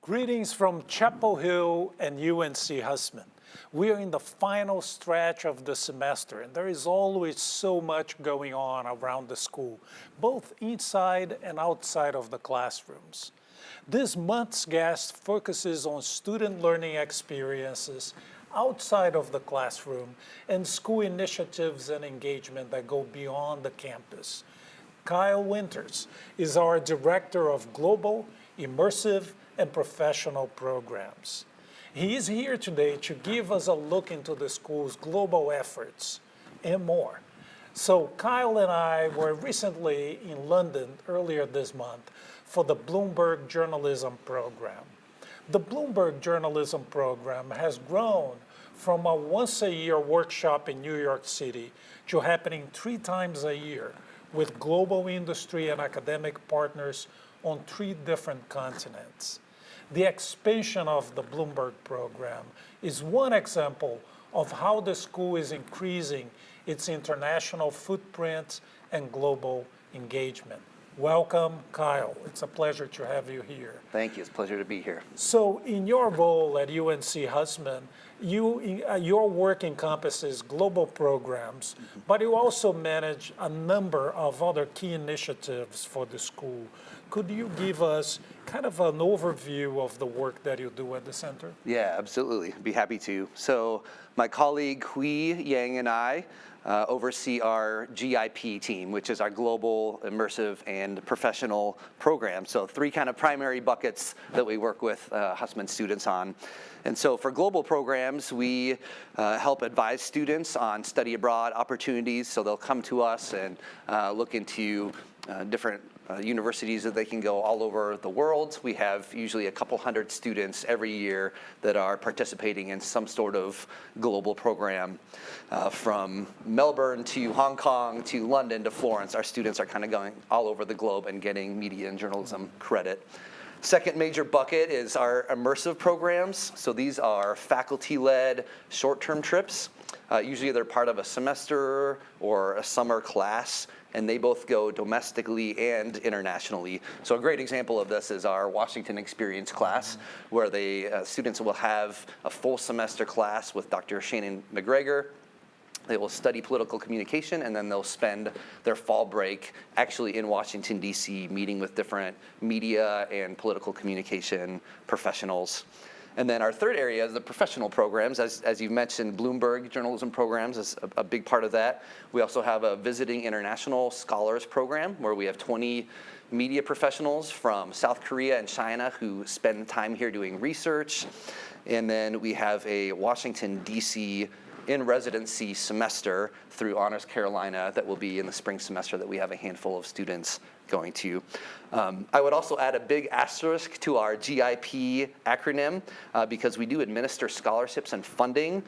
Greetings from Chapel Hill and UNC Hussman. We are in the final stretch of the semester, and there is always so much going on around the school, both inside and outside of the classrooms. This month's guest focuses on student learning experiences outside of the classroom and school initiatives and engagement that go beyond the campus. Kyle Winters is our Director of Global, Immersive, and Professional Programs. He is here today to give us a look into the school's global efforts and more. So Kyle and I were recently in London earlier this month for the Bloomberg Journalism Program. The Bloomberg Journalism Program has grown from a once-a-year workshop in New York City to happening 3 times a year with global industry and academic partners on 3 different continents. The expansion of the Bloomberg program is one example of how the school is increasing its international footprint and global engagement. Welcome, Kyle. It's a pleasure to have you here. Thank you. It's a pleasure to be here. So in your role at UNC Hussman, your work encompasses global programs, but you also manage a number of other key initiatives for the school. Could you give us kind of an overview of the work that you do at the center? Yeah, absolutely. Be happy to. So my colleague Hui Yang and I oversee our GIP team, which is our global, immersive, and professional program. So 3 kind of primary buckets that we work with Hussman students on. And so for global programs, we help advise students on study abroad opportunities. So they'll come to us and look into different universities that they can go all over the world. We have usually a couple hundred students every year that are participating in some sort of global program. From Melbourne to Hong Kong to London to Florence, our students are kind of going all over the globe and getting media and journalism credit. Second major bucket is our immersive programs. So these are faculty-led short-term trips. Usually they're part of a semester or a summer class, and they both go domestically and internationally. So a great example of this is our Washington Experience class, where the students will have a full semester class with Dr. Shannon McGregor. They will study political communication, and then they'll spend their fall break actually in Washington, D.C., meeting with different media and political communication professionals. And then our third area is the professional programs. As you mentioned, Bloomberg Journalism Programs is a big part of that. We also have a Visiting International Scholars Program, where we have 20 media professionals from South Korea and China who spend time here doing research. And then we have a Washington, D.C. in residency semester through Honors Carolina that will be in the spring semester that we have a handful of students going to. I would also add a big asterisk to our GIP acronym because we do administer scholarships and funding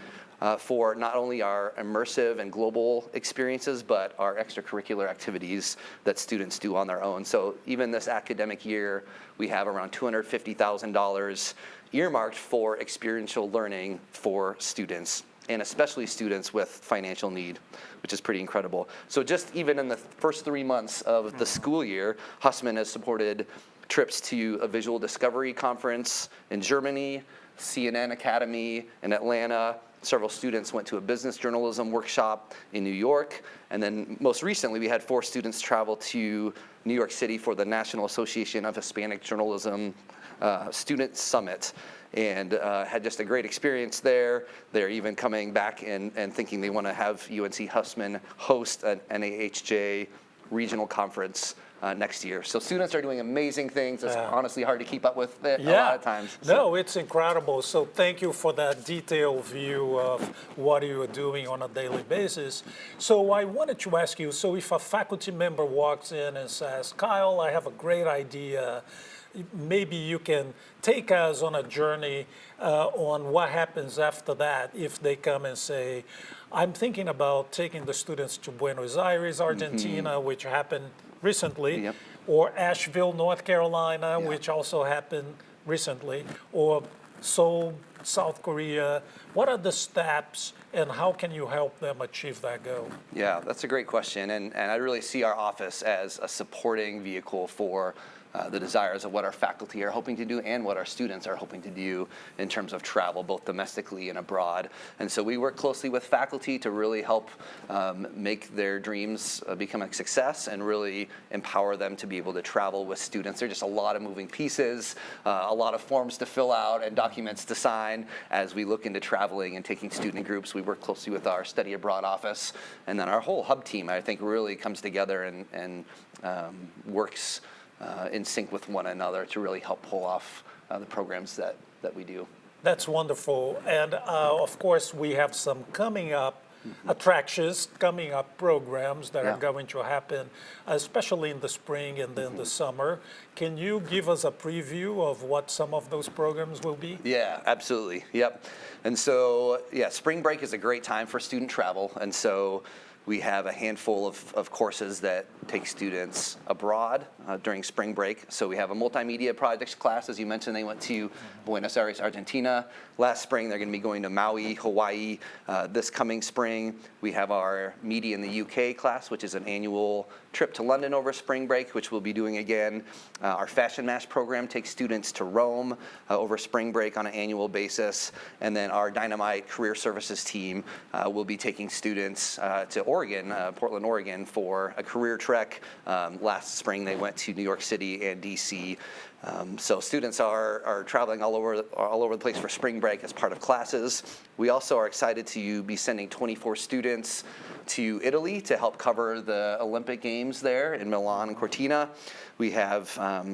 for not only our immersive and global experiences, but our extracurricular activities that students do on their own. So even this academic year, we have around $250,000 earmarked for experiential learning for students, and especially students with financial need, which is pretty incredible. So just even in the first 3 months of the school year, Hussman has supported trips to a visual discovery conference in Germany, CNN Academy in Atlanta. Several students went to a business journalism workshop in New York. And then most recently, we had 4 students travel to New York City for the National Association of Hispanic Journalism Student Summit, and had just a great experience there. They're even coming back and thinking they want to have UNC Hussman host an NAHJ regional conference next year. So students are doing amazing things. It's honestly hard to keep up with it a lot of times. So. No, it's incredible. So thank you for that detailed view of what you are doing on a daily basis. So I wanted to ask you, so if a faculty member walks in and says, Kyle, I have a great idea, maybe you can take us on a journey on what happens after that if they come and say, I'm thinking about taking the students to Buenos Aires, Argentina, which happened recently, or Asheville, North Carolina, which also happened recently, or Seoul, South Korea. What are the steps and how can you help them achieve that goal? Yeah, that's a great question. And I really see our office as a supporting vehicle for the desires of what our faculty are hoping to do and what our students are hoping to do in terms of travel, both domestically and abroad. And so we work closely with faculty to really help make their dreams become a success and really empower them to be able to travel with students. There's just a lot of moving pieces, a lot of forms to fill out and documents to sign as we look into traveling and taking student groups. We work closely with our study abroad office, and then our whole hub team, I think, really comes together and works in sync with one another to really help pull off the programs that we do. That's wonderful. And of course, we have some coming up attractions, coming up programs that are going to happen, especially in the spring and then the summer. Can you give us a preview of what some of those programs will be? Yeah, absolutely. Yep. And so, yeah, spring break is a great time for student travel. And so we have a handful of courses that take students abroad during spring break. So we have a multimedia projects class. As you mentioned, they went to Buenos Aires, Argentina. Last spring, they're going to be going to Maui, Hawaii. This coming spring, we have our Media in the UK class, which is an annual trip to London over spring break, which we'll be doing again. Our Fashion Mash program takes students to Rome over spring break on an annual basis. And then our Dynamite Career Services team will be taking students to Oregon, Portland, Oregon, for a career trek. Last spring, they went to New York City and DC. So students are traveling all over the place for spring break as part of classes. We also are excited to be sending 24 students to Italy to help cover the Olympic Games there in Milan and Cortina. We have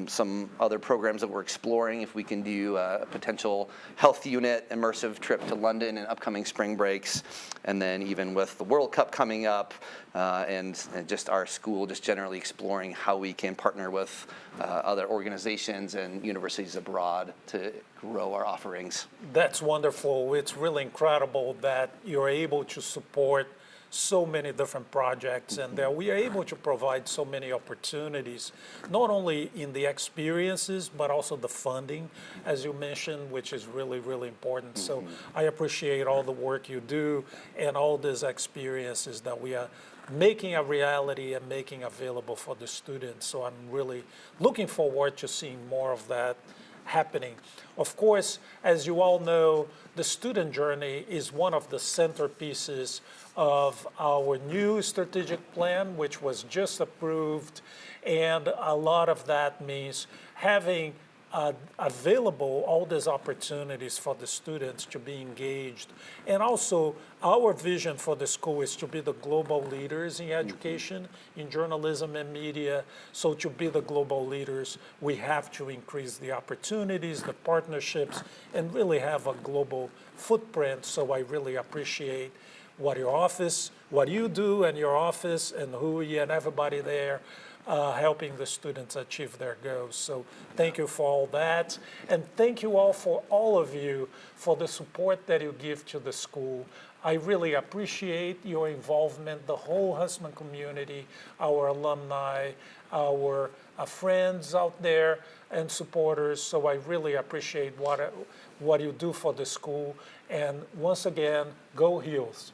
some other programs that we're exploring if we can do a potential health unit immersive trip to London in upcoming spring breaks. And then even with the World Cup coming up and just our school just generally exploring how we can partner with other organizations and universities abroad to grow our offerings. That's wonderful. It's really incredible that you're able to support so many different projects and that we are able to provide so many opportunities, not only in the experiences, but also the funding, as you mentioned, which is really, really important. So I appreciate all the work you do and all these experiences that we are making a reality and making available for the students. So I'm really looking forward to seeing more of that happening. Of course, as you all know, the student journey is one of the centerpieces of our new strategic plan, which was just approved. And a lot of that means having available all these opportunities for the students to be engaged. And also, our vision for the school is to be the global leaders in education, in journalism and media. So to be the global leaders, we have to increase the opportunities, the partnerships, and really have a global footprint. So I really appreciate what you do and your office and Hui and everybody there helping the students achieve their goals. So thank you for all that. And thank you all for all of you for the support that you give to the school. I really appreciate your involvement, the whole Hussman community, our alumni, our friends out there and supporters. So I really appreciate what you do for the school. And once again, go Heels.